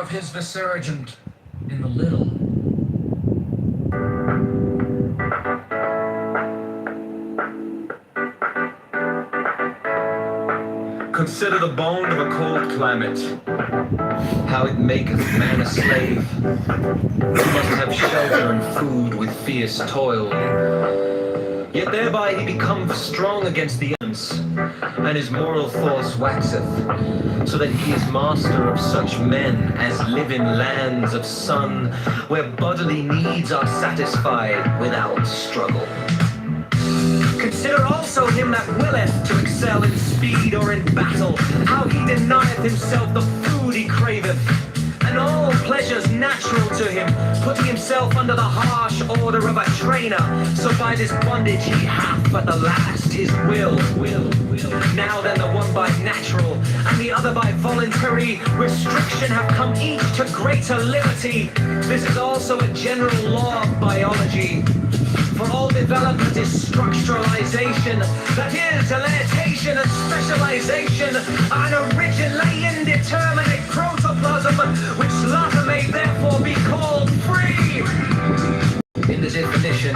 of his visurgent in the little. Consider the bond of a cold climate, how it maketh man a slave, who must have shelter and food with fierce toil. Yet thereby he becometh strong against the elements, and his moral force waxeth, so that he is master of such men as live in lands of sun, where bodily needs are satisfied without struggle. Consider also him that willeth to excel in speed or in battle, how he denieth himself the food he craveth, and all pleasures natural to him, putting himself under the harsh order of a trainer, so by this bondage he hath but the last his will. Now then, the one by natural, and the other by voluntary restriction have come each to greater liberty. This is also a general law of biology. For all development is structuralization, that is, delineation and specialization, an originally indeterminate protoplasm, which latter may therefore be called free. In the definition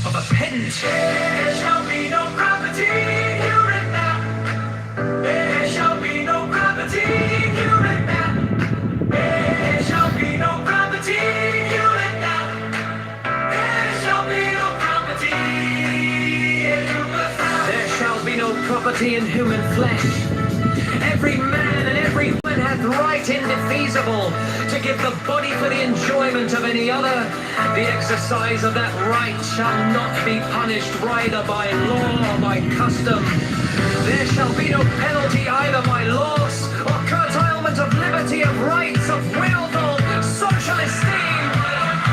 of a pedant, there shall be no property here and now. There shall be no property here and now. There shall be no property here and now. There shall be no property in human flesh. Every man and every woman hath right indefeasible to give the body for the enjoyment of any other. The exercise of that right shall not be punished either by law or by custom. There shall be no penalty either by loss or curtailment of liberty, of rights, of willful social esteem.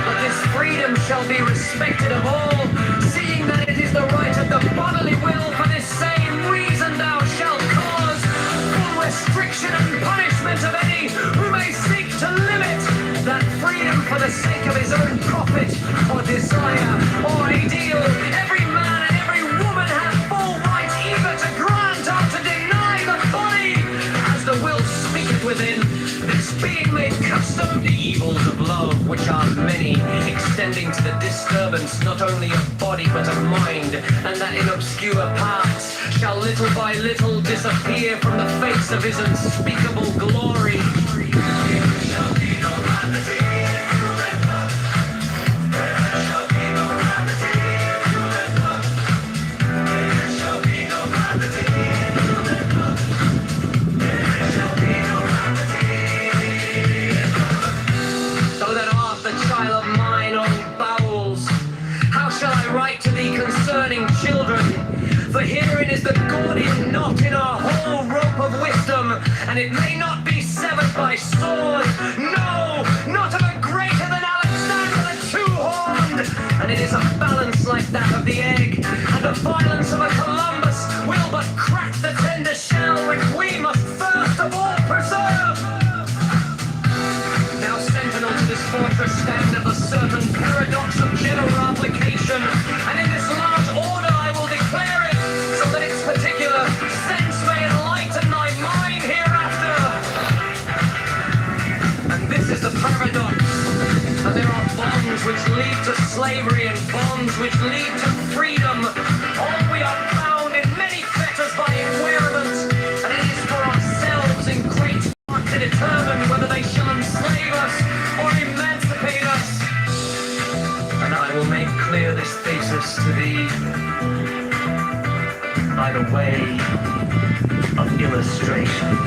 But this freedom shall be respected of all, seeing that it is the right of the bodily will. For this same reason thou shalt cause full restriction and punishment of any who may seek to limit that freedom for the sake of his own profit or desire or ideal. Every man and every woman hath full right either to grant or to deny the body, as the will speaketh within. This being made custom, the evils of love, which are many, extending to the disturbance not only of body but of mind, and that in obscure parts, shall little by little disappear from the face of his unspeakable glory. Concerning children, for herein is the Gordian knot in our whole rope of wisdom, and it may not be severed by sword, no, not of a greater than Alexander the Two-Horned, and it is a balance like that of the egg, and the violence of a Columbus will but crack the tender shell which we must first of all preserve. Now sentinel to this fortress standeth a certain paradox of general application, and in this large order I will declare it, so that its particular sense may enlighten thy mind hereafter. And this is the paradox, that there are bonds which lead to slavery and bonds which lead to freedom. All we are bound in many fetters by acquirement, and it is for ourselves in great part to determine whether they shall enslave us or emancipate us. And I will make clear this thesis to thee by the way of illustration.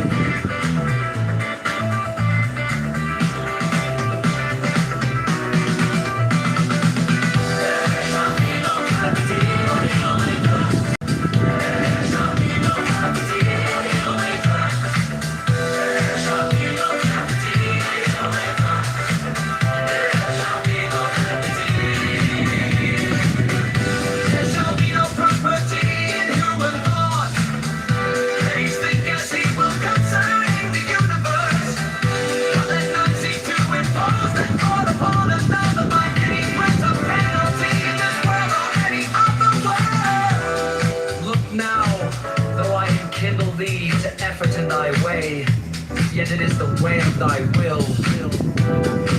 as it is the way of thy will.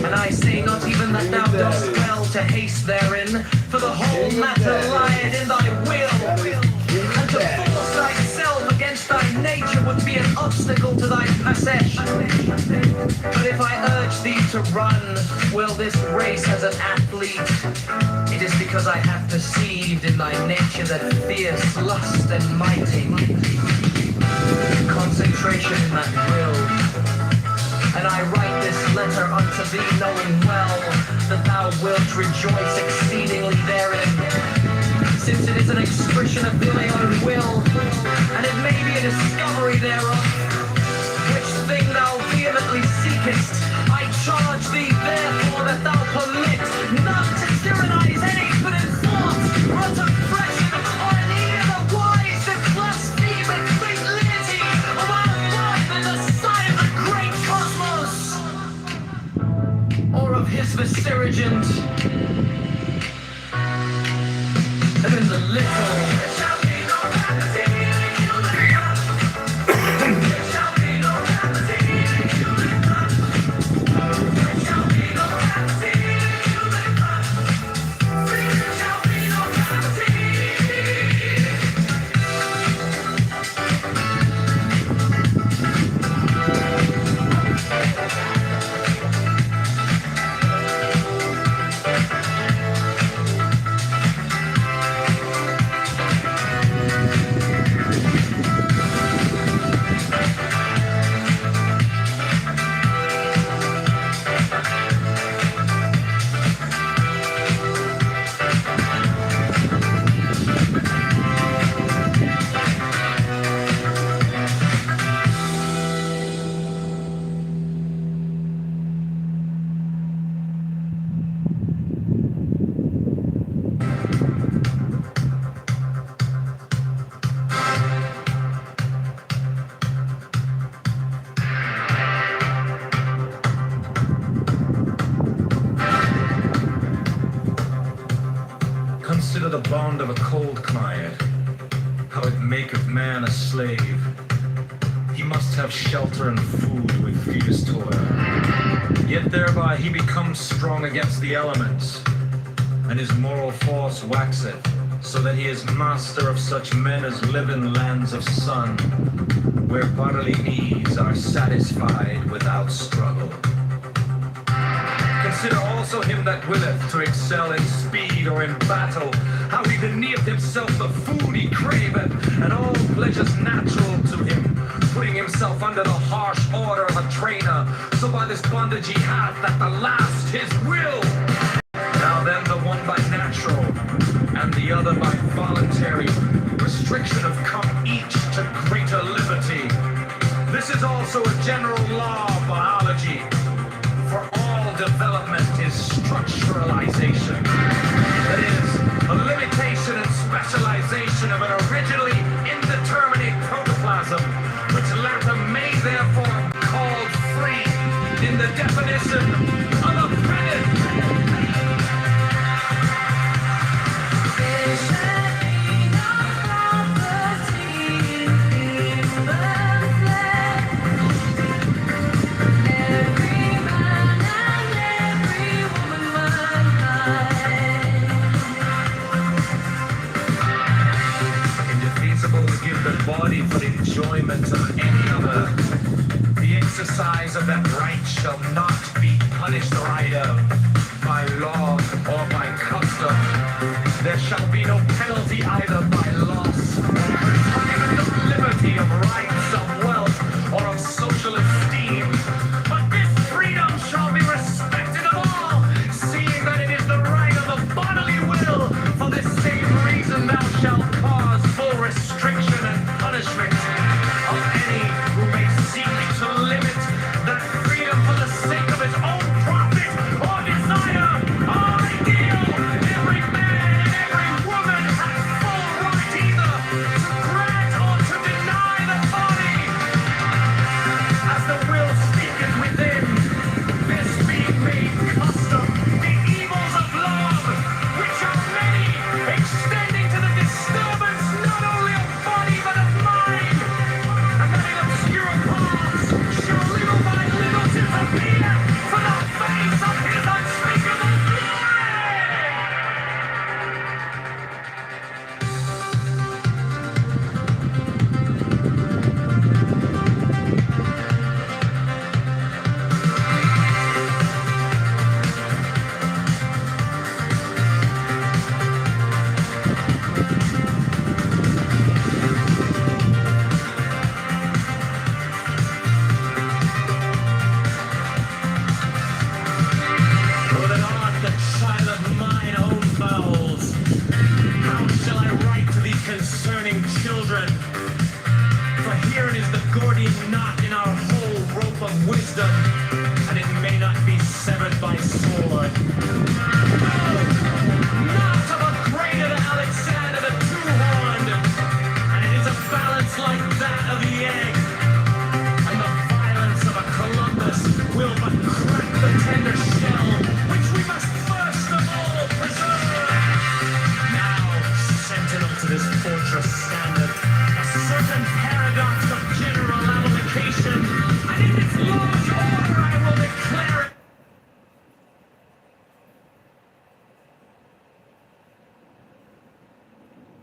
And I say not even that thou dost well to haste therein, for the whole matter lieth in thy will. And to force thyself against thy nature would be an obstacle to thy passage. But if I urge thee to run, well, this race as an athlete, it is because I have perceived in thy nature that fierce lust and mighty concentration in that will. And I write this letter unto thee, knowing well that thou wilt rejoice exceedingly therein, since it is an expression of thy own will, and it may be a discovery thereof, which thing thou vehemently seekest. I charge thee therefore that thou permit not to tyrannize any but in thought, or to freshen, or in any other wise to blaspheme and great liberty of our life in the sight of the great cosmos, or of his viceregent. And in the little there shall be no vanity in human heart. There shall be no vanity in human heart. There shall be no vanity in human heart. There shall be no vanity. Consider the bond of a cold climate, how it maketh man a slave. He must have shelter and food with fierce toil. Yet thereby he becomes strong against the elements, and his moral force waxeth, so that he is master of such men as live in lands of sun, where bodily needs are satisfied without struggle. Consider also him that willeth to excel in speed or in battle, how he denieth himself the food he craveth, and all pleasures natural to him, putting himself under the harsh order of a trainer, so by this bondage he hath at the last his will. Now then, the one by natural, and the other by voluntary restriction have come each to greater liberty. This is also a general law of biology, for all development is structuralization. That is, a limitation and specialization of an originally indeterminate protoplasm, which latter may therefore be called free in the definition of a predicate. Body for the enjoyment of any other. The exercise of that right shall not be punished either by law or by custom. There shall be no penalty either by loss or retirement of liberty, of rights, of wealth, or of social esteem. But this freedom shall be respected of all, seeing that it is the right of the bodily will. For this same reason thou shalt cause full restriction and punishment of any who may seek to limit that freedom for the sake of his own profit or desire or ideal. Every man and every woman has full right children. For herein is the Gordian knot in our whole rope of wisdom, and it may not be severed by sword. No, not of a greater Alexander the Two-Horned, and it is a balance like that of the egg, and the violence of a Columbus will but crack the tender shell, which we must first of all preserve. Now, sentinel to this fortress standeth a certain paradox of general application, and in its large order I will declare it.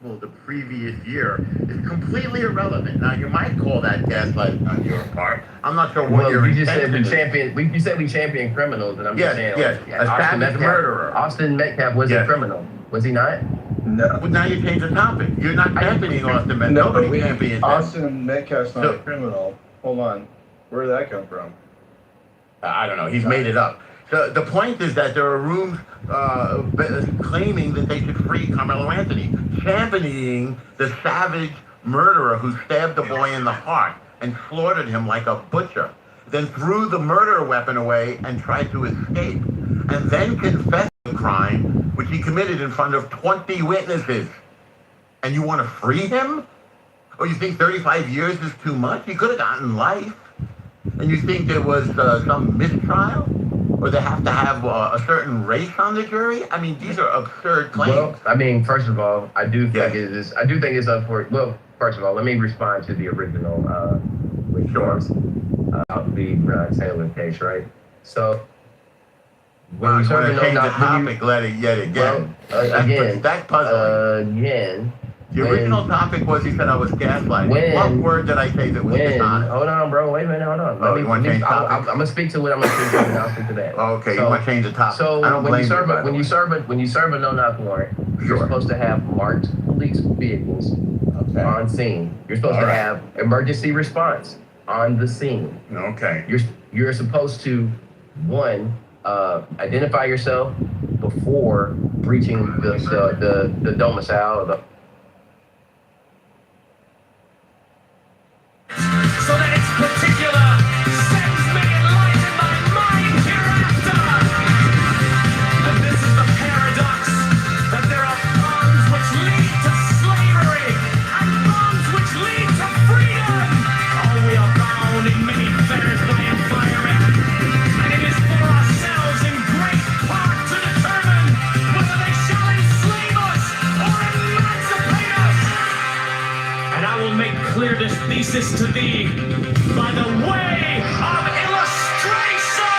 The previous year is completely irrelevant. Now you might call that gaslight on your part. I'm not sure what your you just said intention we is. champion. You said we champion criminals, and I'm just saying. Yes, a savage murderer. Austin Metcalf was a Yes. criminal, was he not? No. Well, now you change the topic. You're not championing Austin Metcalf. No, Nobody we champions him. Austin Metcalf's not So- a criminal. Hold on. Where did that come from? I don't know. He's made it up. The point is that there are rooms claiming that they should free Carmelo Anthony, championing the savage murderer who stabbed the boy in the heart and slaughtered him like a butcher, then threw the murder weapon away and tried to escape, and then confessed the crime which he committed in front of 20 witnesses. And you want to free him? Or you think 35 years is too much? He could have gotten life. And you think there was some mistrial? Or they have to have a certain race on the jury? I mean, these are absurd claims. Well, I mean, first of all, I do think Yes. it is. I do think it's up for. Well, first of all, let me respond to the original, which was the Taylor case, right? So when Well, you you serve want a to change the no topic yet again. again, That's puzzling. again. The original topic was you said I was gaslighting. What word did I say that was dishonest? Hold on, bro. Wait a minute. Hold on. Oh, you want to change topic? I'm gonna speak to it. I'm gonna speak to it, and I'll speak to that. Okay, you want to change the topic. So I don't when blame you serve by the when you way. serve a no-knock warrant, you're Sure. supposed to have marked police vehicles Okay. on scene. You're supposed All to right. have emergency response on the scene. Okay. You're supposed to identify yourself before breaching the domicile. So that its particular sends me in light in my mind hereafter. And this is the paradox, that there are bonds which lead to slavery, and bonds which lead to freedom. Oh, we are bound in many fetters by environment, and it is for ourselves in great part to determine whether they shall enslave us or emancipate us. And I will make clear this thesis to thee by the way of illustration.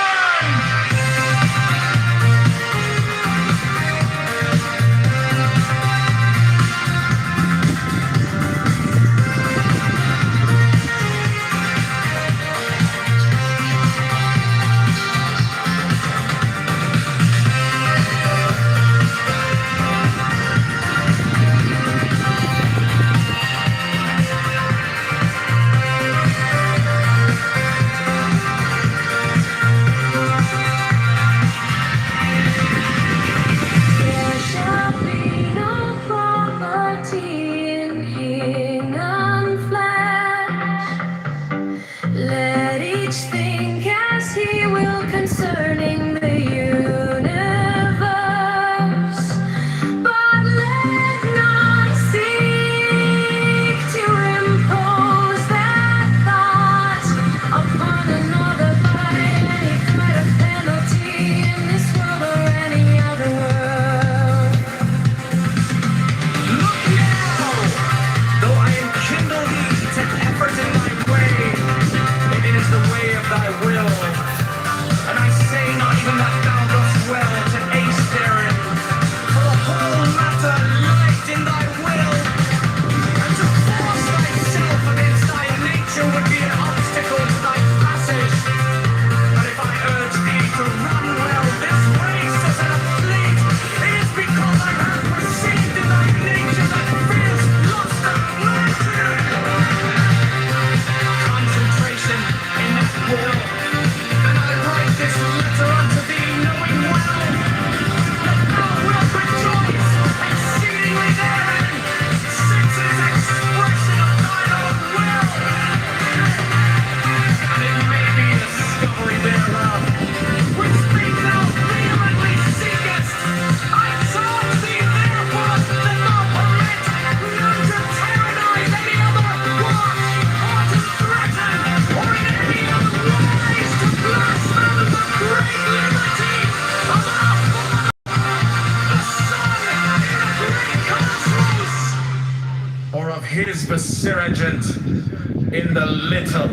or of his viceregent in the little.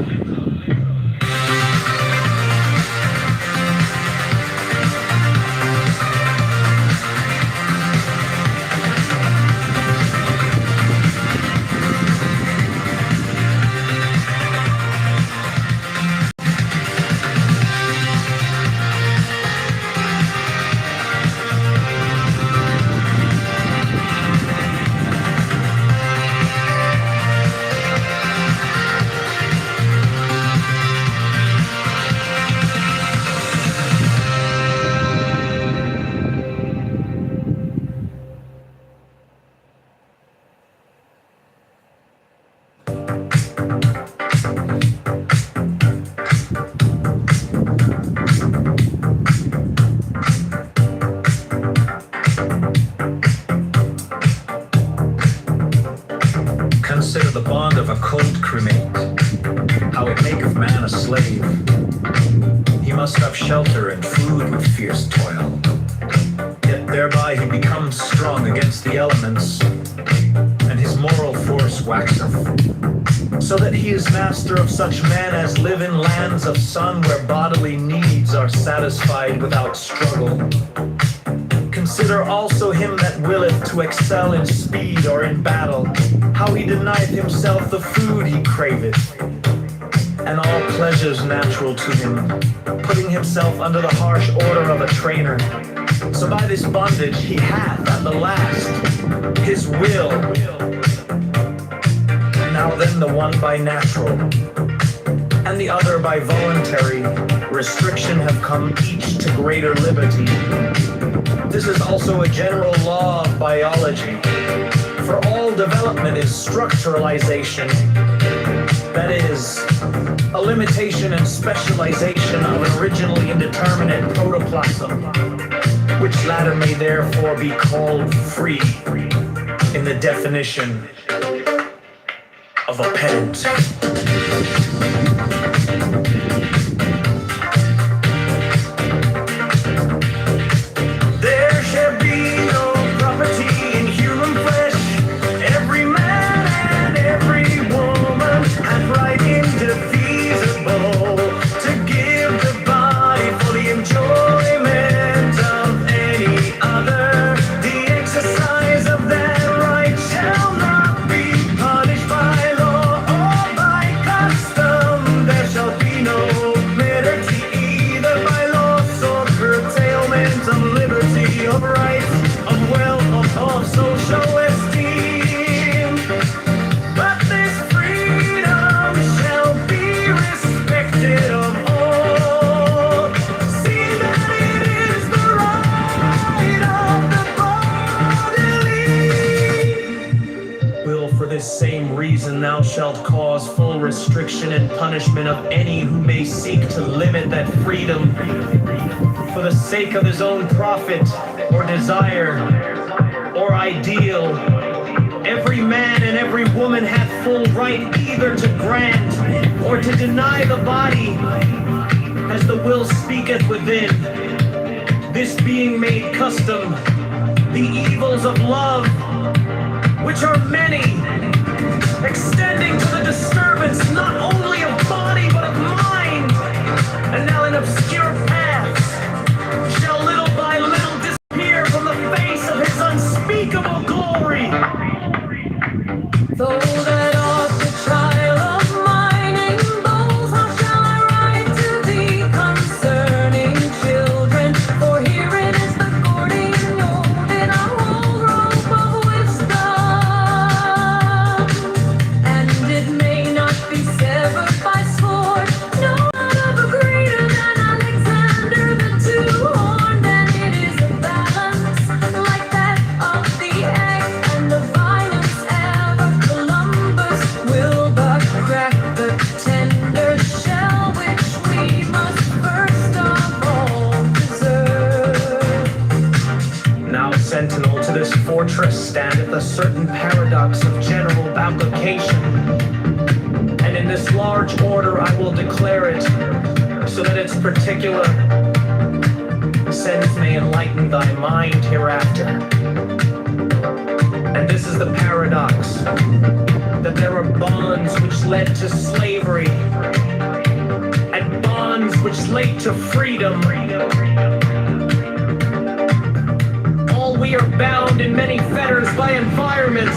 Consider the bond of a cold cremate, how it maketh man a slave. He must have shelter and food with fierce toil, yet thereby he becomes strong against the elements, and his moral force waxeth, so that he is master of such men as live in lands of sun where bodily needs are satisfied without struggle. Consider also him that willeth to excel in speed or in battle, how he denieth himself the food he craveth, and all pleasures natural to him, putting himself under the harsh order of a trainer. So by this bondage he hath at the last his will. Now then the one by natural, and the other by voluntary restriction have come each to greater liberty. This is also a general law of biology, for all development is structuralization, that is, a limitation and specialization of an originally indeterminate protoplasm, which latter may therefore be called free in the definition of a pedant. Thou shalt cause full restriction and punishment of any who may seek to limit that freedom for the sake of his own profit or desire or ideal. Every man and every woman hath full right either to grant or to deny the body as the will speaketh within. This being made custom, the evils of love, which are many, extending to the disturbance not only of body but of mind, and now in obscure paths shall little by little disappear from the face of his unspeakable glory. Though that art the child of mine in bowls, how shall I write to thee concerning children? For herein is the Gordian knot in a whole rope of wisdom. It may not be severed by sword, no, not of a greater than Alexander the two-horned, and it is a balance like that of the egg, and the violence ever Columbus will but crack the tender shell which we must first of all preserve. Now sentinel to this fortress standeth a certain paradox of general application. And in this large order I will declare it, so that its particular sense may enlighten thy mind hereafter. And this is the paradox, that there are bonds which led to slavery, and bonds which led to freedom. All we are bound in many fetters by environment,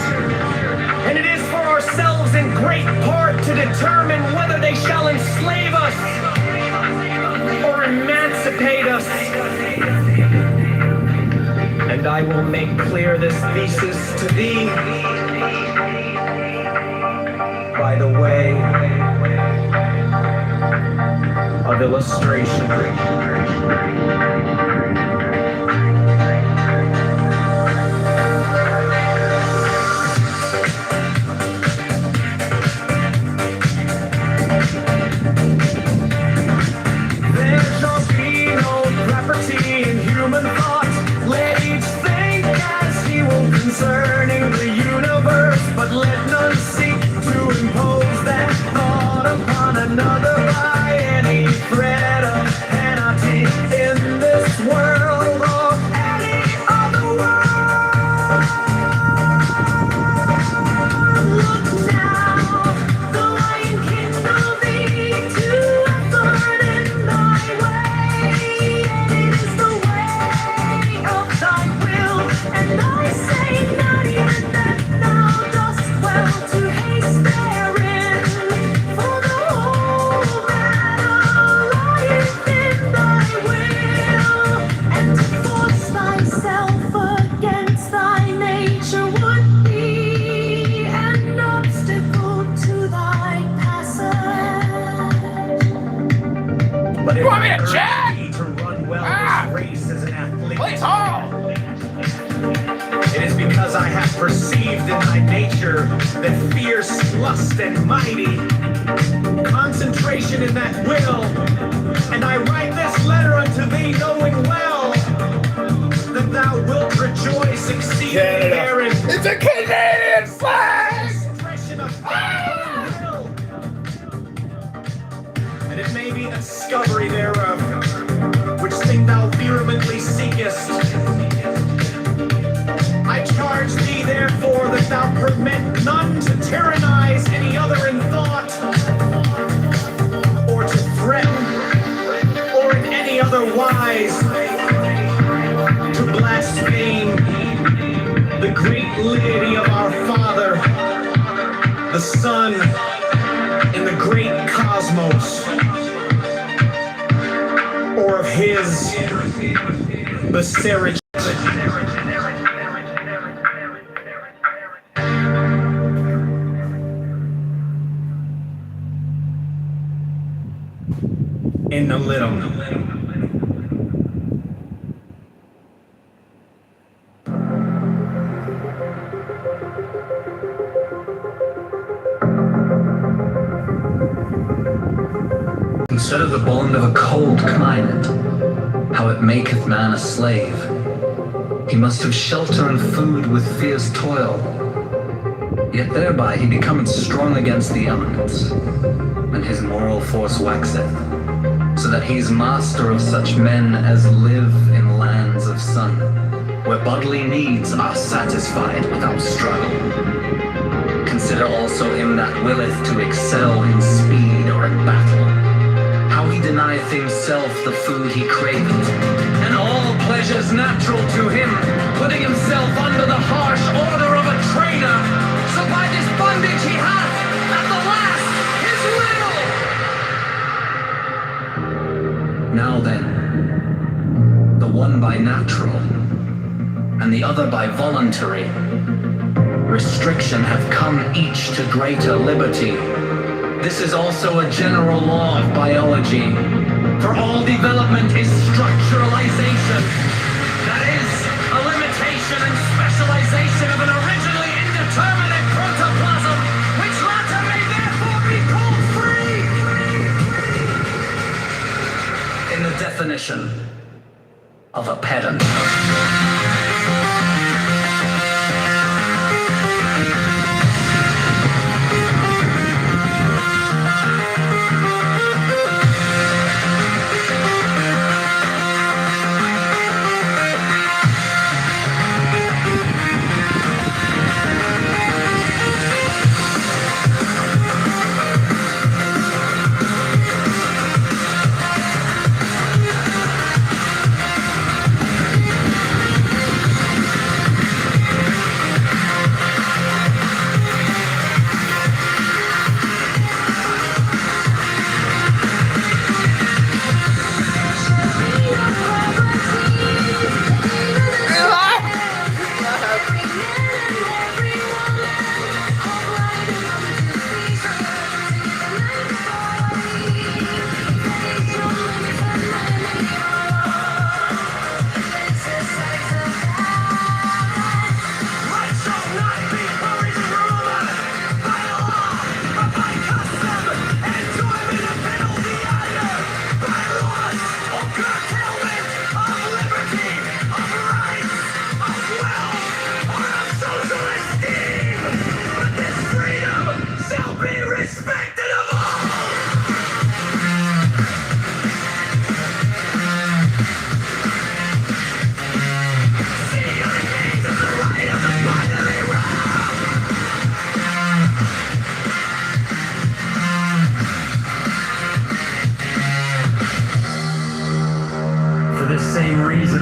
and it is for ourselves in great part to determine whether they shall enslave us or emancipate us. And I will make clear this thesis to thee by the way of illustration. There shall be no property in human thought. Let each think as he will concerning the universe, but let none seek to impose that thought upon another by any threat of penalty in this world or any other world. Look now, the lion kindled thee to a thorn in thy way, and it is the way of thy will, and I say not even that thou dost well to haste therein, for the whole matter lieth in thy will, and to force thyself against thy nature would be an obstacle to thy passage. But if You want me to I urge check? thee to run well Ah! this race as an athlete, Please hold. it is because I have perceived in thy nature that fierce lust and mighty concentration in that will, and I write this letter unto thee knowing well that thou wilt rejoice exceedingly Canada. therein. It's a Canadian flag. Expression of thy will, and it may be the discovery thereof which thing thou vehemently seekest. I charge thee therefore that thou permit none to tyrannize any other in thought, or to threaten, or in any other wise to blaspheme the great liberty of our Father, the Son, in the great cosmos, or of his Becerrage. In the little. Instead of the bond of a cold climate, how it maketh man a slave, he must have shelter and food with fierce toil. Yet thereby he becometh strong against the elements, and his moral force waxeth, so that he is master of such men as live in lands of sun, where bodily needs are satisfied without struggle. Consider also him that willeth to excel in speed or in battle, how he denieth himself the food he craveth, and all pleasures natural to him, putting himself under the harsh order of a trainer, so by this bondage he hath, at the last, his will. Now then, the one by natural, and the other by voluntary, restriction hath come each to greater liberty. This is also a general law of biology, for all development is structuralization. That is, a limitation and specialization of an originally indeterminate protoplasm, which latter may therefore be called free. In the definition of a pedant.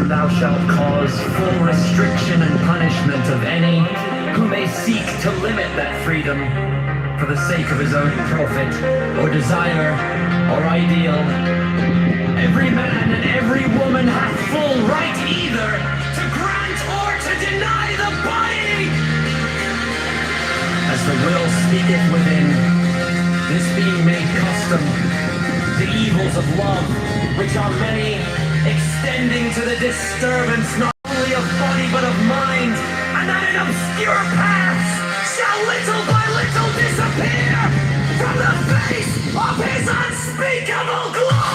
thou shalt cause full restriction and punishment of any who may seek to limit that freedom for the sake of his own profit or desire or ideal. Every man and every woman hath full right either to grant or to deny the body, as the will speaketh within. This being made custom, the evils of love, which are many, extending to the disturbance not only of body but of mind, and that in obscure paths shall little by little disappear from the face of his unspeakable glory.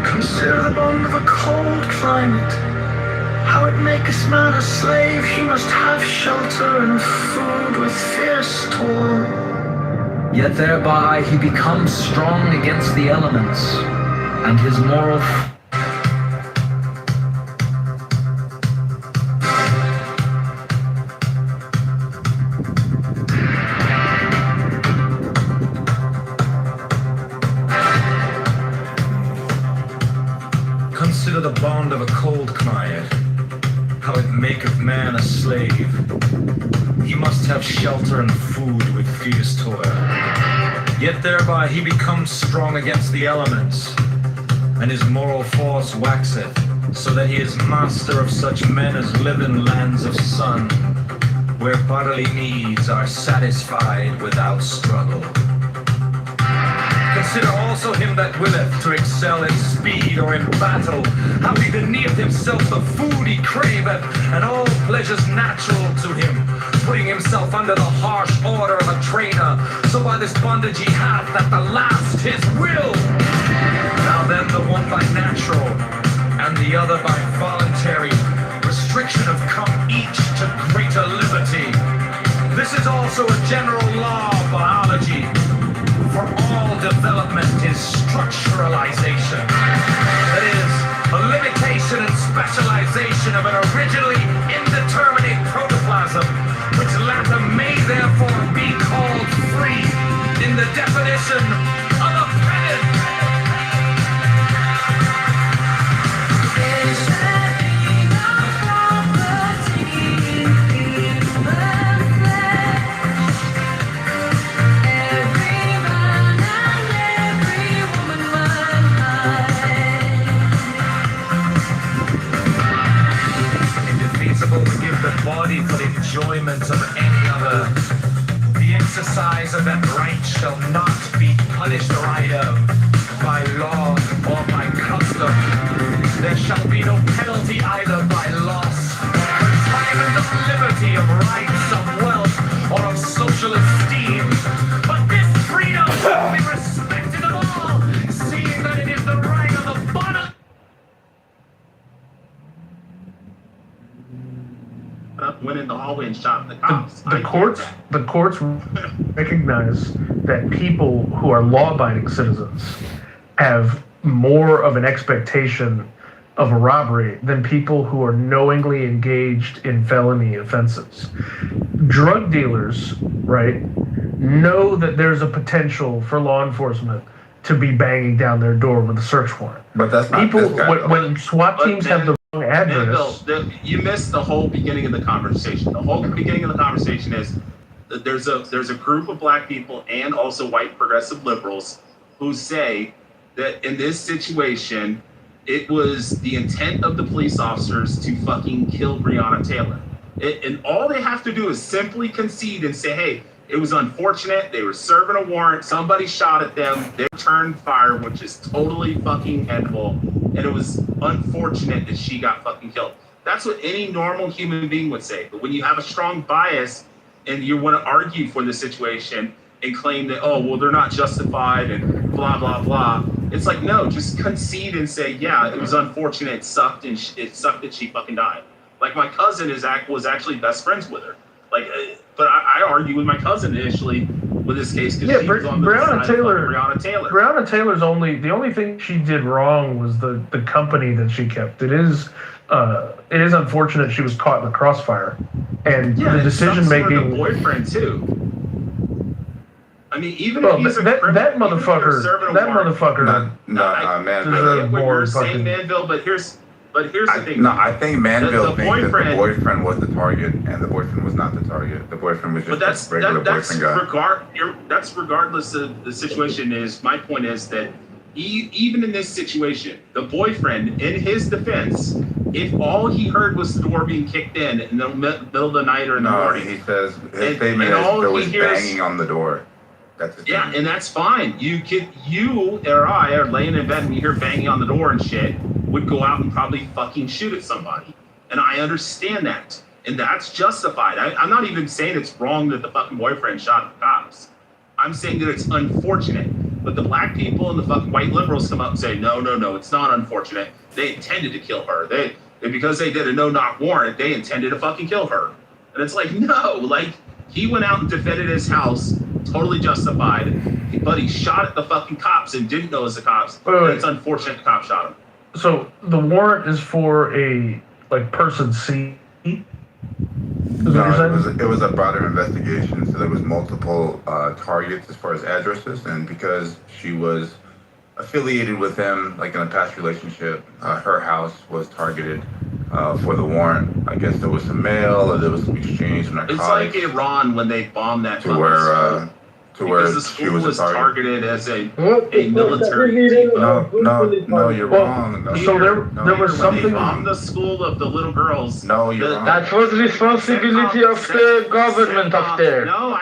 Consider the bond of a cold climate, how it maketh man a slave. He must have shelter and food with fierce toil. Yet thereby he becomes strong against the elements, and his moral Consider the bond of a cold climate, how it maketh man a slave. He must have shelter and food with fierce toil. Yet thereby he becomes strong against the elements, and his moral force waxeth, so that he is master of such men as live in lands of sun, where bodily needs are satisfied without struggle. Consider also him that willeth to excel in speed or in battle, how he beneath himself the food he craveth, and all pleasures natural to him, putting himself under the harsh order of a trainer, so by this bondage he hath at the last his will. Now then, the one by natural, and the other by voluntary restriction have come each to greater liberty. This is also a general law of biology, for all development is structuralization. That is, a limitation and specialization of an originally indeterminate protoplasm, which latter may therefore be called free in the definition of a pedant. To give the body for the enjoyment of any other. The exercise of that right shall not be punished or either by law or by custom. There shall be no penalty either by loss, or retirement of liberty, of rights, of wealth, or of social esteem. But this freedom will be respected of all, seeing that it is the right of the body. Went in the hallway and shot the cops. The courts recognize that people who are law-abiding citizens have more of an expectation of a robbery than people who are knowingly engaged in felony offenses. Drug dealers, right, know that there's a potential for law enforcement to be banging down their door with a search warrant. But that's not People, this guy, when SWAT teams have the wrong address. You missed the whole beginning of the conversation. The whole beginning of the conversation is that there's a group of black people and also white progressive liberals who say that in this situation, it was the intent of the police officers to fucking kill Breonna Taylor. And all they have to do is simply concede and say, hey, it was unfortunate. They were serving a warrant. Somebody shot at them. They returned fire, which is totally fucking edible. and it was unfortunate that she got fucking killed. That's what any normal human being would say. But when you have a strong bias and you want to argue for the situation and claim that, oh, well, they're not justified and blah, blah, blah, it's like, no, just concede and say, yeah, it was unfortunate, it sucked, and it sucked that she fucking died. Like, my cousin was actually best friends with her. Like, but I argue with my cousin initially with this case because she was on the Breonna side of Taylor. Breonna Taylor. Breonna Taylor's the only thing she did wrong was the company that she kept. It is unfortunate she was caught in the crossfire, and Yeah, the decision making. The boyfriend too. I mean, even Well, if he's that motherfucker. I deserves get what more you're saying, fucking. Manville, but here's the thing. No, I think Manville The thinks that the boyfriend- boyfriend was the target, and the boyfriend was not the target. The boyfriend was But just a regular boyfriend guy. that's regardless of the situation. Is my point is that even in this situation, the boyfriend, in his defense, if all he heard was the door being kicked in the middle of the night or in the No, morning, he says his statement and is all there he was hears- banging on the door. That's his yeah, statement. and that's fine. You or I are laying in bed and we hear banging on the door and shit, would go out and probably fucking shoot at somebody. And I understand that. And that's justified. I'm not even saying it's wrong that the fucking boyfriend shot the cops. I'm saying that it's unfortunate. But the black people and the fucking white liberals come up and say, no, it's not unfortunate. They intended to kill her. Because they did a no-knock warrant, they intended to fucking kill her. And it's like, no, like, he went out and defended his house, totally justified, but he shot at the fucking cops and didn't know it was the cops. Wait. And it's unfortunate the cops shot him. So the warrant is for a person C. Is what you're saying? It was a broader investigation, so there was multiple targets as far as addresses, and because she was affiliated with him, like in a past relationship, her house was targeted for the warrant. I guess there was some mail, or there was some exchange of narcotics. It's like Iran when they bombed that to where because the she school was was a target. targeted as a military depot. No, you're wrong. No, So there was When they something. bombed the school of the little girls. No, you're wrong. That was responsibility of the government of there No,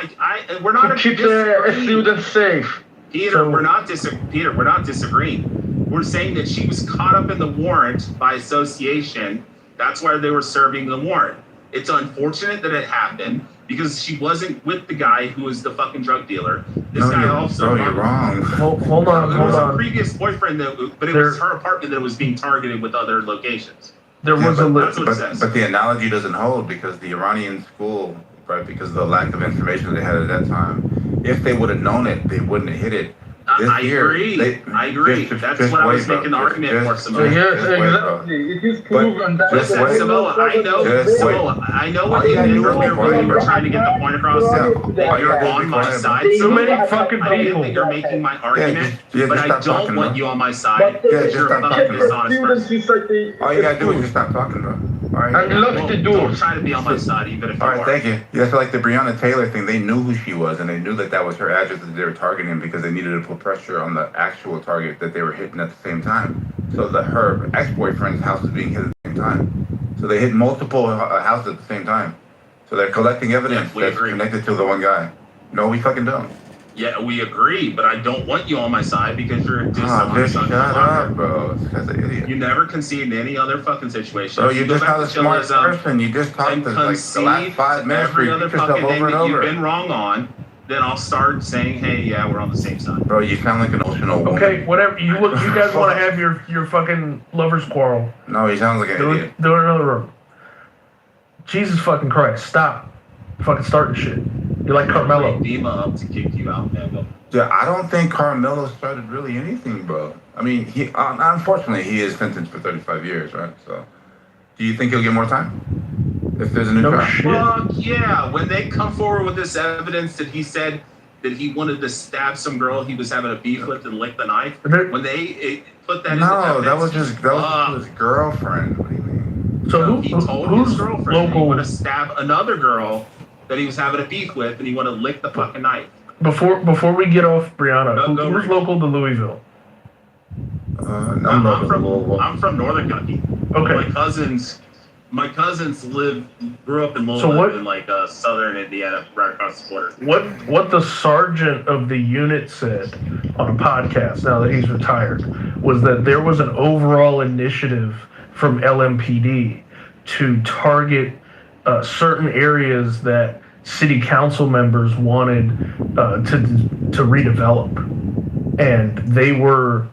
we're not to keep the disagreeing. students safe. Peter, we're not disagreeing. We're saying that she was caught up in the warrant by association. That's why they were serving the warrant. It's unfortunate that it happened because she wasn't with the guy who was the fucking drug dealer. This guy also. No, you're wrong. Hold It was a on. previous boyfriend, but it was her apartment that was being targeted with other locations. There was a That's what it says. But the analogy doesn't hold because the Iranian school, right, because of the lack of information they had at that time, if they would have known it, they wouldn't have hit it. I agree. That's what I was making the argument for, So Samoa. here, exactly, it is proven that. Listen, Samoa, I know what you did earlier when you were trying to get the point across. That you're on my side. So many fucking I get people. that you're making my argument, just but I stop don't talking, want bro. you on my side. Yeah, just You're a stop fucking talking, bro. dishonest person. All you gotta do is just stop talking, bro. All right. And lock the Don't doors. try to be on my side, even if you All right, are. thank you. Yeah, so like the Breonna Taylor thing, they knew who she was, and they knew that was her address that they were targeting because they needed to put pressure on the actual target that they were hitting at the same time. So her ex-boyfriend's house was being hit at the same time. So they hit multiple houses at the same time. So they're collecting evidence we that's agree. connected to the one guy. No, we fucking don't. Yeah, we agree, but I don't want you on my side because you're a Just dishonest shut motherfucker. up, bro. This guy's an idiot. You never concede in any other fucking situation. Bro, If you're go just back not a to smart chillism person. You just talked and to like the concede last 5 minutes where every you other repeat yourself fucking over thing and that you've over. been wrong on, then I'll start saying, hey, yeah, we're on the same side. Bro, you sound like an emotional woman. Okay, whatever. You guys want to have your fucking lovers quarrel? No, he sounds like an Do idiot. it in another room. Jesus fucking Christ! Stop, fucking starting shit. You're like Carmelo. Dima up to kick you out, man. Yeah, I don't think Carmelo started really anything, bro. I mean, he unfortunately he is sentenced for 35 years, right? So, do you think he'll get more time if there's a new No trial? shit. Fuck yeah! When they come forward with this evidence that he said that he wanted to stab some girl he was having a beef with and lick the knife, when they put that in the No, evidence, that was his girlfriend. What do you mean? So he told who's his girlfriend he local? wanted to stab another girl that he was having a beef with and he wanted to lick the fucking knife. Before we get off Brianna, Go who's Rich. local to Louisville? I'm from Northern Kentucky. Okay. My cousins My cousins grew up in So Louisville what- in like southern Indiana, right across the border. What the sergeant of the unit said on a podcast, now that he's retired, was that there was an overall initiative from LMPD to target certain areas that city council members wanted to redevelop, and they were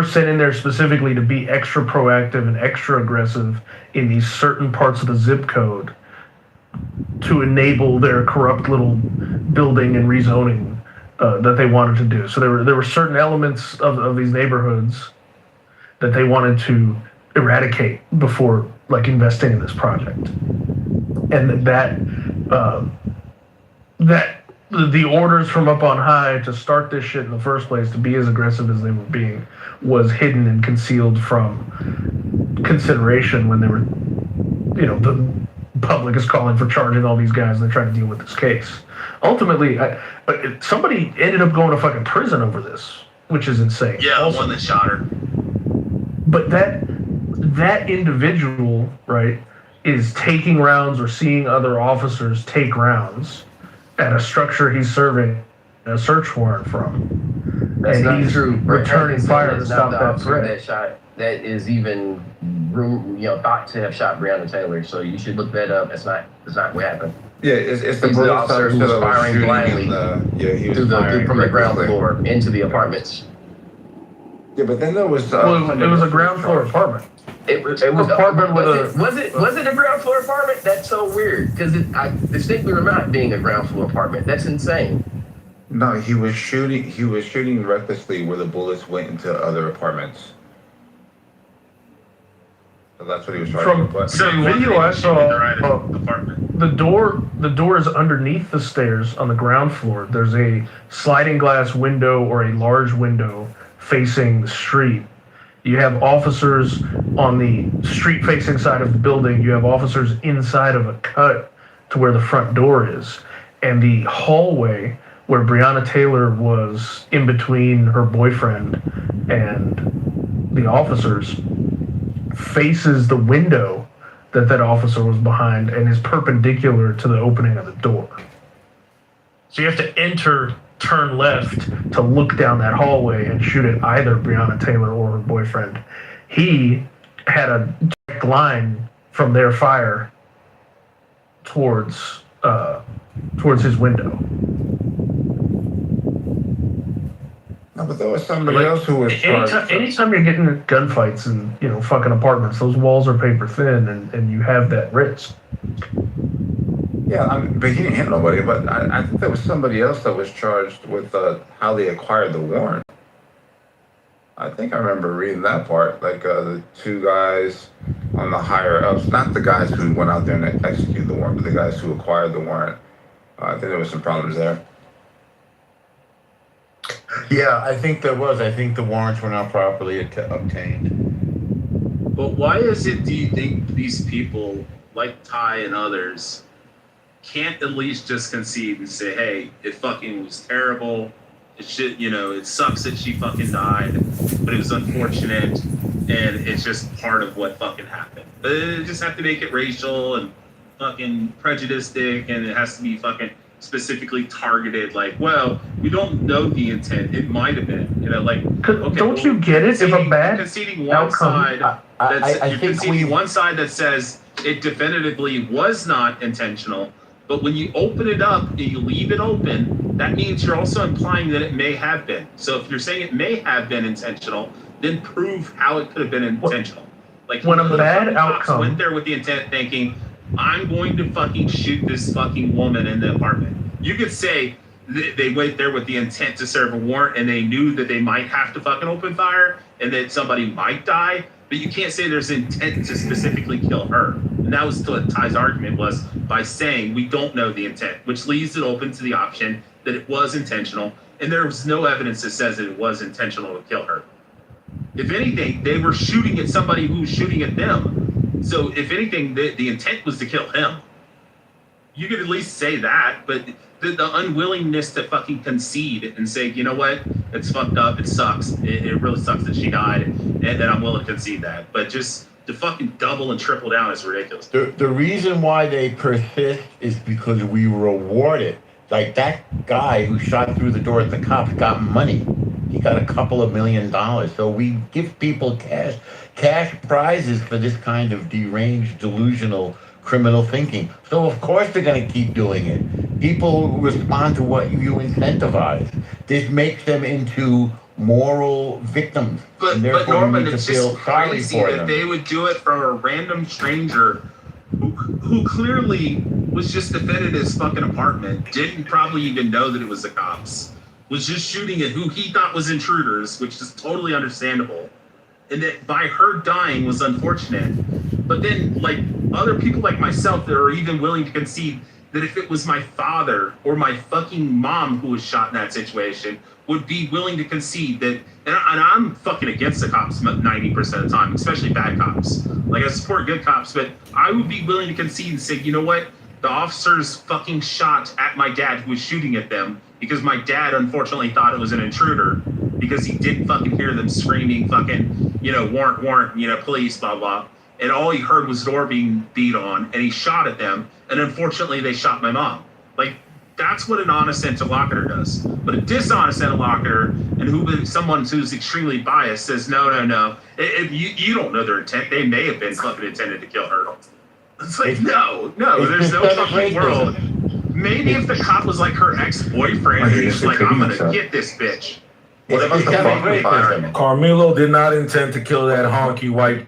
sent in there specifically to be extra proactive and extra aggressive in these certain parts of the zip code to enable their corrupt little building and rezoning that they wanted to do. So there were certain elements of these neighborhoods that they wanted to eradicate before like investing in this project, and that the orders from up on high to start this shit in the first place, to be as aggressive as they were being, was hidden and concealed from consideration when they were, the public is calling for charging all these guys and they're trying to deal with this case. Ultimately, somebody ended up going to fucking prison over this, which is insane. Yeah, also, the one that shot her. But that individual, right, is taking rounds or seeing other officers take rounds at a structure he's serving a search warrant from. That's and not he's true. returning fire to That's stop not the that officer threat. that shot. That is even thought to have shot Breonna Taylor. So you should look that up. That's not what happened. Yeah, it's the He's the police officer who was that firing shooting blindly in the, he was Through firing from the ground recklessly. floor into the apartments. Yeah, but then there was Well, it was a ground floor apartment. It was Apartment was it a ground floor apartment? That's so weird because I distinctly remember it being a ground floor apartment. That's insane. No, he was shooting recklessly where the bullets went into other apartments. So that's what he was trying From to put. So the he wasn't video I even shooting in the saw, right apartment. the door is underneath the stairs on the ground floor. There's a sliding glass window or a large window facing the street. You have officers on the street-facing side of the building. You have officers inside of a cut to where the front door is. And the hallway where Breonna Taylor was in between her boyfriend and the officers faces the window that officer was behind and is perpendicular to the opening of the door. So you have to enter, turn left to look down that hallway and shoot at either Breonna Taylor or her boyfriend. He had a direct line from their fire towards his window. No, but there was somebody else who was charged. Anytime you're getting in gunfights and fucking apartments, those walls are paper thin, and you have that risk. Yeah, but he didn't hit nobody. But I think there was somebody else that was charged with how they acquired the warrant. I think I remember reading that part, like the two guys on the higher ups, not the guys who went out there and executed the warrant, but the guys who acquired the warrant. I think there was some problems there. Yeah, I think there was. I think the warrants were not properly obtained. But why is it, do you think these people, like Ty and others, can't at least just concede and say, hey, it fucking was terrible. It should, it sucks that she fucking died, but it was unfortunate, and it's just part of what fucking happened. But they just have to make it racial and fucking prejudiced-ic, and it has to be fucking specifically targeted. Like, well, we don't know the intent. It might have been, okay. Don't you get it? If a bad conceding one outcome, side, I think one side that says it definitively was not intentional. But when you open it up and you leave it open, that means you're also implying that it may have been. So if you're saying it may have been intentional, then prove how it could have been intentional. Like when a bad cops outcome went there with the intent thinking, I'm going to fucking shoot this fucking woman in the apartment. You could say they went there with the intent to serve a warrant and they knew that they might have to fucking open fire and that somebody might die, but you can't say there's intent to specifically kill her. And that was what Ty's argument was by saying we don't know the intent, which leaves it open to the option that it was intentional, and there was no evidence that says that it was intentional to kill her. If anything, they were shooting at somebody who was shooting at them. So if anything, the intent was to kill him. You could at least say that, but the unwillingness to fucking concede and say, you know what, it's fucked up, it sucks, it really sucks that she died, and I'm willing to concede that. But just to fucking double and triple down is ridiculous. The reason why they persist is because we reward it. Like that guy who shot through the door at the cops got money. He got a couple of $1 million. So we give people cash prizes for this kind of deranged, delusional, criminal thinking. So of course they're going to keep doing it. People respond to what you incentivize. This makes them into moral victims. But and therefore Norman, we need to it's feel just sorry crazy for that them. they would do it from a random stranger who clearly was just defended his fucking apartment, didn't probably even know that it was the cops, was just shooting at who he thought was intruders, which is totally understandable. And that by her dying was unfortunate. But then, like, other people like myself that are even willing to concede that if it was my father or my fucking mom who was shot in that situation, would be willing to concede that, and I'm fucking against the cops 90% of the time, especially bad cops. Like, I support good cops, but I would be willing to concede and say, you know what? The officers fucking shot at my dad who was shooting at them because my dad unfortunately thought it was an intruder because he didn't fucking hear them screaming fucking, you know, warrant, you know, police, blah, blah. And all he heard was the door being beat on, and he shot at them, and unfortunately they shot my mom. Like, that's what an honest interlocutor does. But a dishonest interlocutor, and someone who's extremely biased says, no. If you don't know their intent. They may have been fucking intended to kill her. It's like, no, there's no fucking world. Maybe if the cop was like her ex-boyfriend, he's like, I'm gonna get this bitch. What about the fucking fire? Carmelo did not intend to kill that honky white.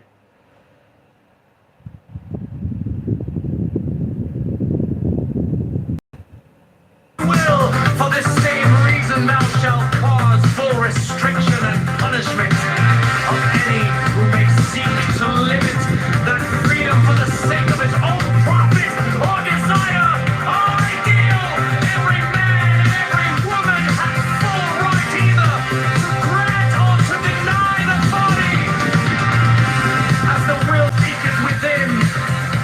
Will, for this same reason thou shalt cause full restriction and punishment of any who may seek to limit that freedom for the sake of his own profit or desire or ideal. Every man and every woman has full right either to grant or to deny the body as the will seeketh within.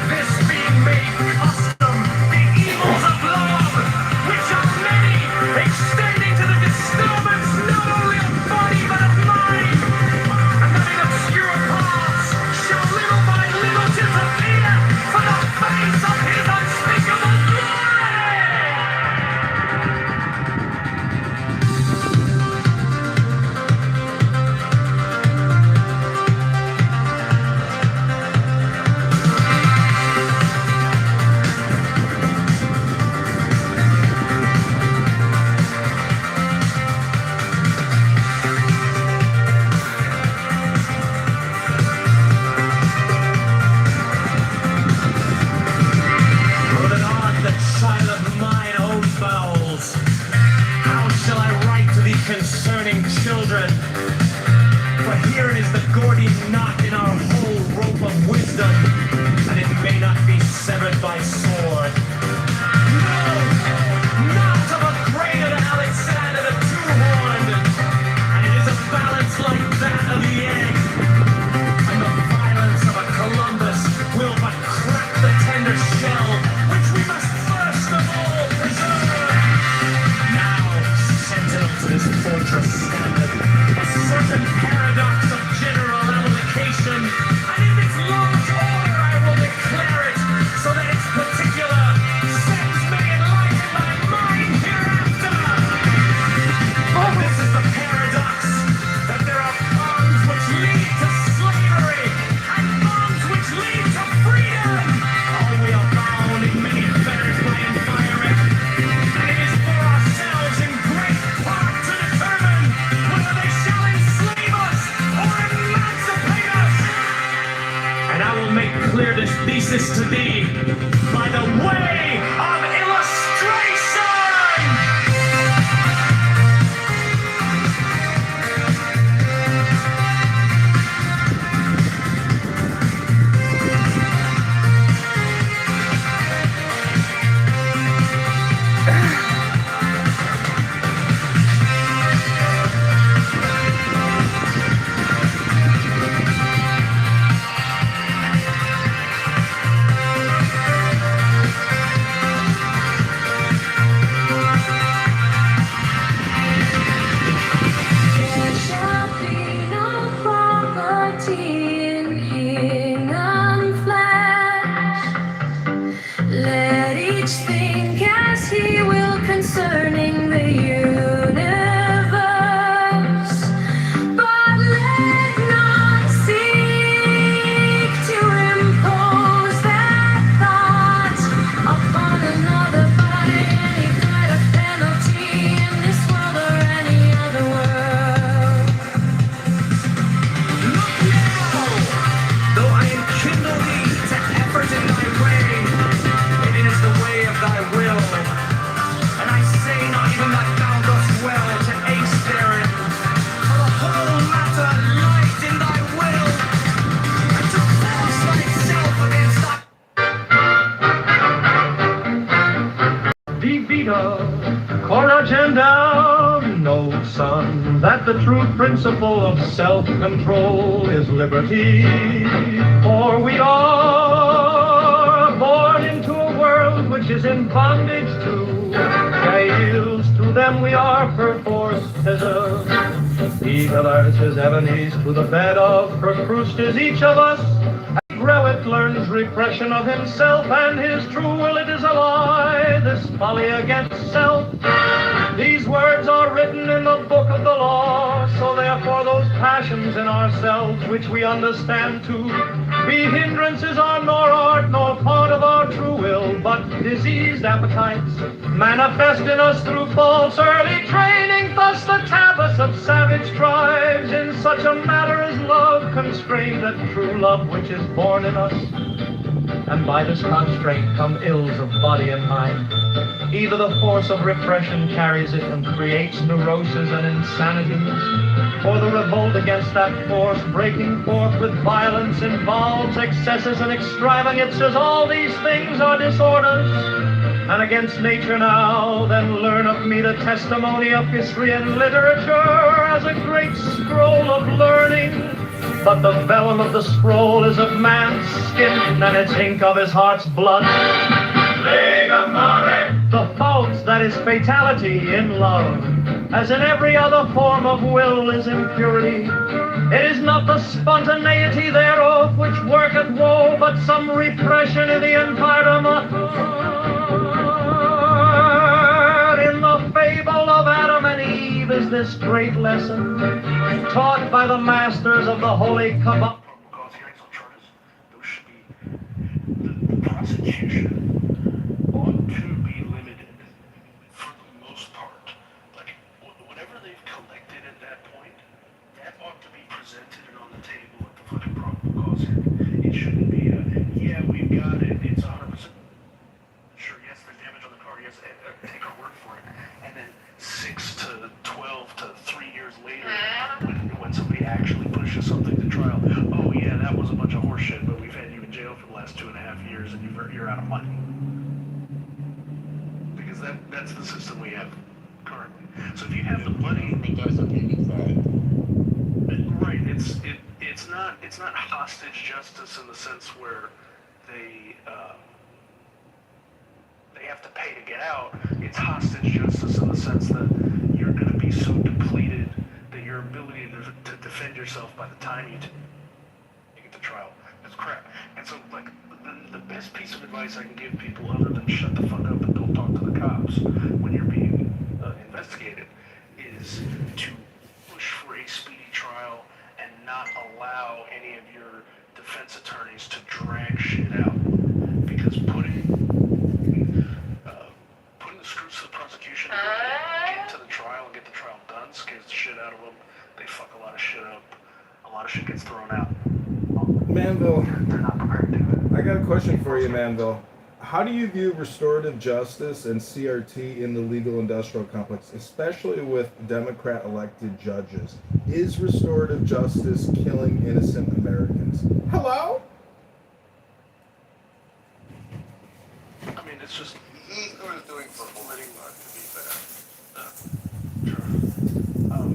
This being made custom, the evils of love, which are many, extending to the disturbance not only of body but of mind, and that in obscure parts shall little by little disappear for the face of his unspeakable glory. Put it on the child of mine own bowels. How shall I write to thee concerning children? For herein is the Gordian knot in our whole rope of wisdom, and it may not be severed by sword. No, not of a greater than Alexander the Two-Horned, and it is a balance like that of the egg. And the violence of a Columbus will but crack the tender shell, which we must first of all preserve. Now, sentinel to this fortress standeth a certain paradox of general application, and in its large order I will declare it, so that its particular sense may enlighten my mind hereafter. And this is the paradox, that there are bonds which lead to slavery, and bonds which lead to freedom. All we are bound in many fetters by environment, and it is for ourselves in great part to determine whether they shall enslave us or emancipate us. And I will make clear this thesis to thee by the way of illustration. march and down. Know, son, that the true principle of self-control is liberty. For we are born into a world which is in bondage to scales. To them we are perforce scissors. Eagle earth is Ebony's to the bed of Procrust is each of us. Groweth learns repression of himself, and his true will it is a lie, this folly against self. These words are written in the book of the law, so therefore those passions in ourselves which we understand to be hindrances are nor art nor part of our true will, but diseased appetites manifest in us through false early training. Thus the tablets of savage tribes in such a matter as love constrain that true love which is born in us, and by this constraint come ills of body and mind. Either the force of repression carries it and creates neuroses and insanities, or the revolt against that force breaking forth with violence involves excesses and extravagances. All these things are disorders and against nature. Now then learn of me the testimony of history and literature as a great scroll of learning. But the vellum of the scroll is of man's skin, and its ink of his heart's blood. The fault that is fatality in love, as in every other form of will, is impurity. It is not the spontaneity thereof which worketh woe, but some repression in the environment. In the fable of Adam and Eve is this great lesson, taught by the masters of the Holy Kabbalah. Because hearing some charges, those should be, the prosecution ought to be limited for the most part. Like, whatever they've collected at that point, that ought to be presented and on the table at the fucking probable cause hearing. It shouldn't be yeah, we've got it, it's 100%. Sure, yes, there's damage on the car, yes, take our word for it. And then 6 to 12 to 3 years later, when somebody actually pushes something to trial, oh yeah, that was a bunch of horseshit, but we've had you in jail for the last 2.5 years and you're out of money. Because that's the system we have currently. So if you have the money, right? It's not hostage justice in the sense where they have to pay to get out. It's hostage justice in the sense that you're going to be so depleted that your ability to defend yourself by the time you get to trial is crap. And so, like, the best piece of advice I can give people, other than shut the fuck up and don't talk to the cops when you're being investigated, is to push for a speedy trial and not allow any of your defense attorneys to drag shit out. Because putting the screws to the prosecution to get to the trial and get the trial done scares the shit out of them. They fuck a lot of shit up. A lot of shit gets thrown out. Manville, They're not prepared to do it. I got a question for you, Manville. How do you view restorative justice and CRT in the legal industrial complex, especially with Democrat-elected judges? Is restorative justice killing innocent Americans? Hello? I mean, it's just He's doing for splitting to be fair. Sure.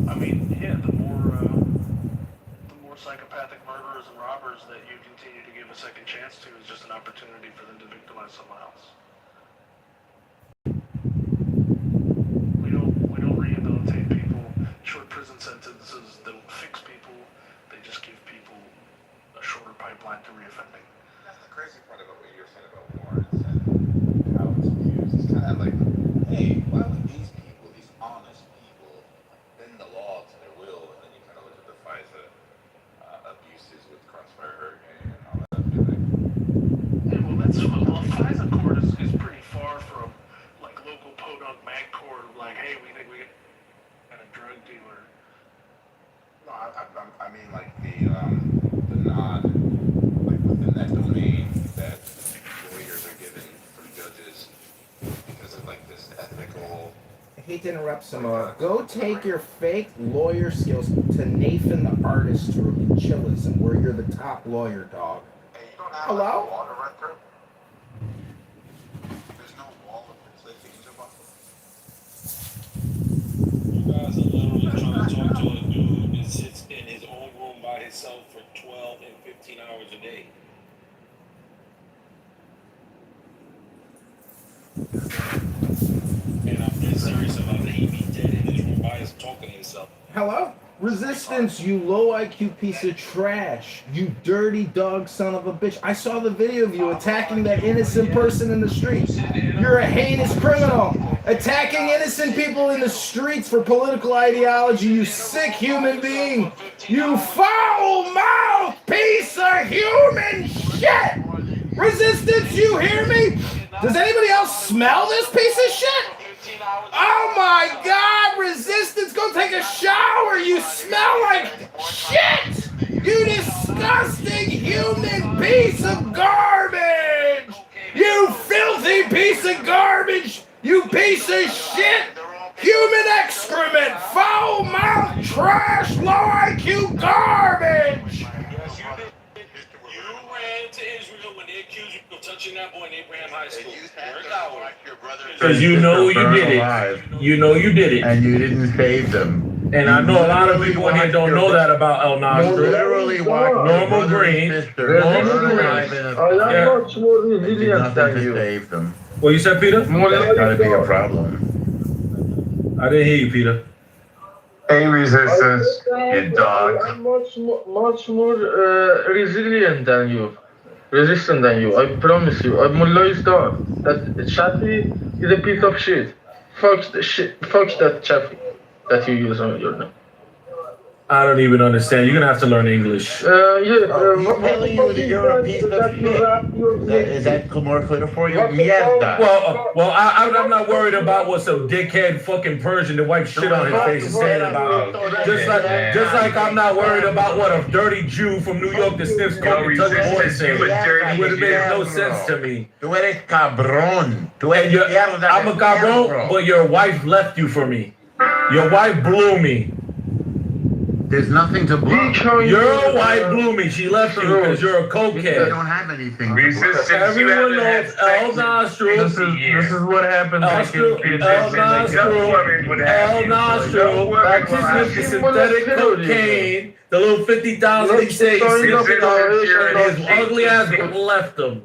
I mean, yeah, the more psychopathic murderers and robbers that you continue to give a second chance to is just an opportunity for them to victimize someone else. We don't rehabilitate people. Short prison sentences don't fix people. They just give people a shorter pipeline to reoffending. That's the crazy part about what you're saying about warrants and how it's used. It's kind of like, hey, why would these people, these honest people, bend the law to their will? And then you kind of look at the FISA abuses with Crossfire Hurricane and all that. Yeah, well, FISA court is pretty far from like local podunk mag court of like, hey, we think we got a drug dealer. No, I mean like the nod, like within that domain that lawyers are given from judges because of like this ethical. I hate to interrupt, Samoa. Go take your fake lawyer skills to Nathan the artist tour in Chillism, where you're the top lawyer, dog. Hey, you don't have Hello? like, a wall to run through? There's no wall of PlayStation to buffer. Hello? Resistance, you low IQ piece of trash. You dirty dog son of a bitch. I saw the video of you attacking that innocent person in the streets. You're a heinous criminal. Attacking innocent people in the streets for political ideology, you sick human being. You foul mouth piece of human shit. Resistance, you hear me? Does anybody else smell this piece of shit? Oh my God, Resistance, go take a shower. You smell like shit. You disgusting human piece of garbage. You filthy piece of garbage. You piece of shit. Human excrement, foul mouth, trash, low IQ garbage. To Israel when they accused you of touching that boy in Abraham High School. Because you know you did it. You know you did it. And you didn't save them. And I know a lot of people in here don't know that about El Nostro. Literally watched Normal Green. Much more resilient than you. Save them. What you said, Peter? That's gotta be a problem. I didn't hear you, Peter. Hey, Resistance, you dog. I'm much more resilient than you. Resistant than you. I promise you. I'm Mullah's dog. That Chaffee is a piece of shit. Fuck the shit. Fuck that Chaffee that you use on your name. I don't even understand. You're gonna have to learn English. He's telling you that you're a piece of shit. Is that more clear for you? Mierda. Well, I'm not worried about what some dickhead fucking Persian that wipe shit on his face is saying about me. Just like I'm not worried about what a dirty Jew from New York that sniffs coke and touches boys saying. It would have made no sense to me. Tú eres cabrón. I'm a cabrón, but your wife left you for me. Your wife blew me. There's nothing to blow. Your wife blew me. She left you because you're a cokehead. You don't have anything. Resistance. Everyone knows El Nostro. This is what happens. El Nostro. Practices the synthetic cocaine. The little 50,000 he said his ugly ass left him.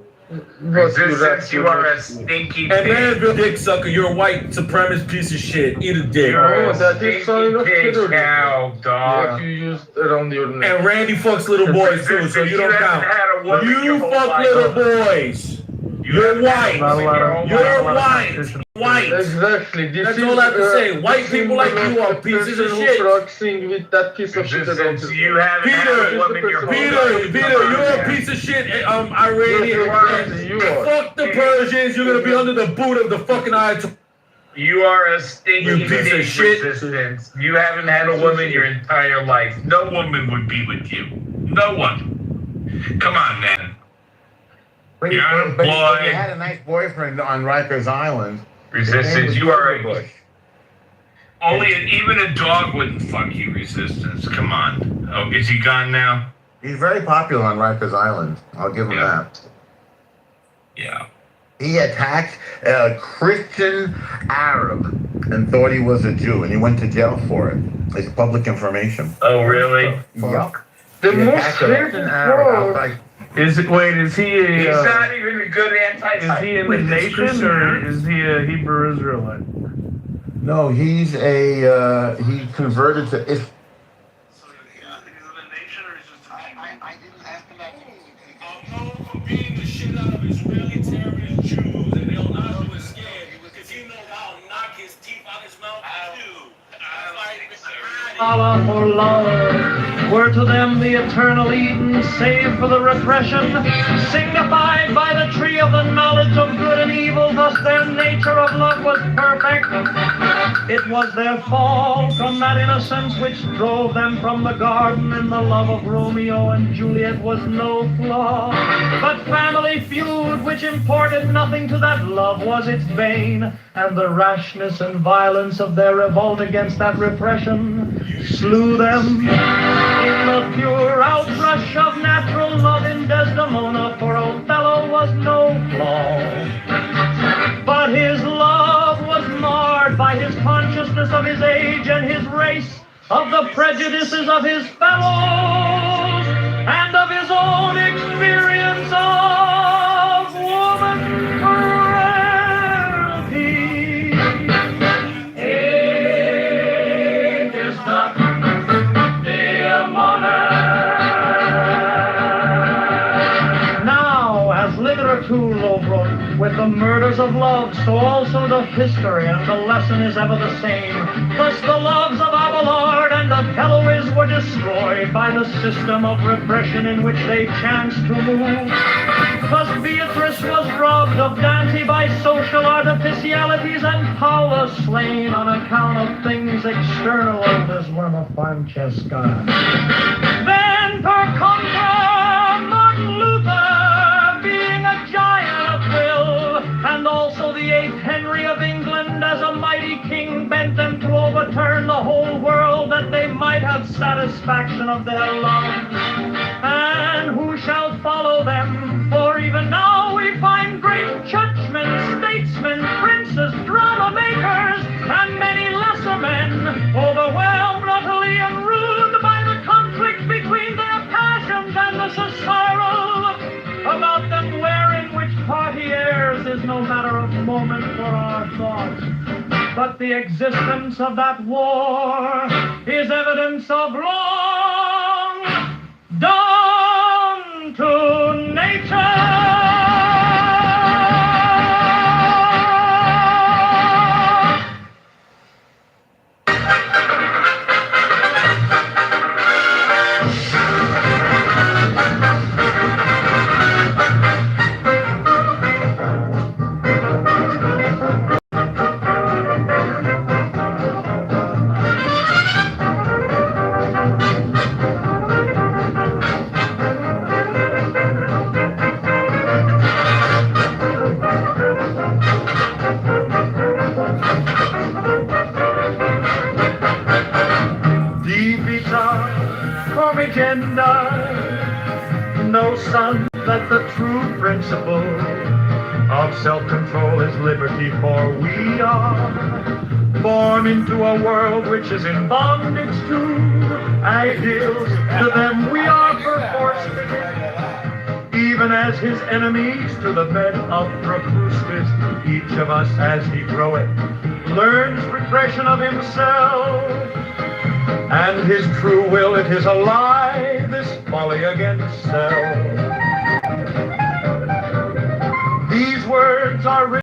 Resistance, you are a stinky and Manville dick sucker, you're a white supremacist piece of shit. Eat a dick. You're a pig now, dog. You used around your neck. And Randy fucks little boys too, so you don't count. You fuck little boys. You're white. You're white. White. Exactly. That's all I have to say. White people like you are pieces of shit. With that piece of shit. You haven't had a woman your Peter, you're a piece of shit. Iranian. Fuck the Persians. You're gonna be under the boot of the fucking Ayatollah. You are a stinky piece of shit. Resistance. You haven't had a woman your entire life. No woman would be with you. No one. Come on, man. But you had a nice boyfriend on Rikers Island. Resistance, you are a... Even a dog wouldn't fuck you, Resistance. Come on. Oh, is he gone now? He's very popular on Rikers Island. I'll give him that. Yeah. He attacked a Christian Arab and thought he was a Jew, and he went to jail for it. It's public information. Oh, really? Yup. The most Christian Arab. Is he a? He's not even a good anti-type. Is he in the nation or is he a Hebrew Israelite? No, he's he converted to Islam. I didn't ask him that. I'm known for beating the shit out of Israeli terrorist Jews, and they'll not do it scared because he knows I'll knock his teeth out his mouth too. Allah for love were to them the eternal Eden, save for the repression, signified by the tree of the knowledge of good and evil. Thus their nature of love was perfect. It was their fall from that innocence which drove them from the garden, and the love of Romeo and Juliet was no flaw. But family feud, which imported nothing to that love, was its bane, and the rashness and violence of their revolt against that repression slew them. In the pure outrush of natural love in Desdemona, for Othello was no flaw. But his love was marred by his consciousness of his age and his race, of the prejudices of his fellows, and of his own experience of woman cruelty. It is the with the murders of love, so also doth history, and the lesson is ever the same. Thus the loves of Abelard and of Heloise were destroyed by the system of repression in which they chanced to move. Thus Beatrice was robbed of Dante by social artificialities, and Paula slain on account of things external as Lerma Francesca. Then per contra, Martin Luther, being a giant of will, and also the 8th Henry of England as a mighty king, bent them to overturn the whole world that they might have satisfaction of their love. And who shall follow them? For even now we find great churchmen, statesmen, princes, drama makers, and many lesser men, overwhelmed utterly and ruined by the conflict between their passions and the sorrow about them, wherein which party heirs is no matter of moment for our thoughts. But the existence of that war is evidence of wrong done to nature. No son, that the true principle of self-control is liberty, for we are born into a world which is in bondage to ideals. To them we are perforce, even as his enemies to the bed of Procrustes. Each of us, as he groweth, learns repression of himself, and his true will, it is a lie, this folly against self. These words are written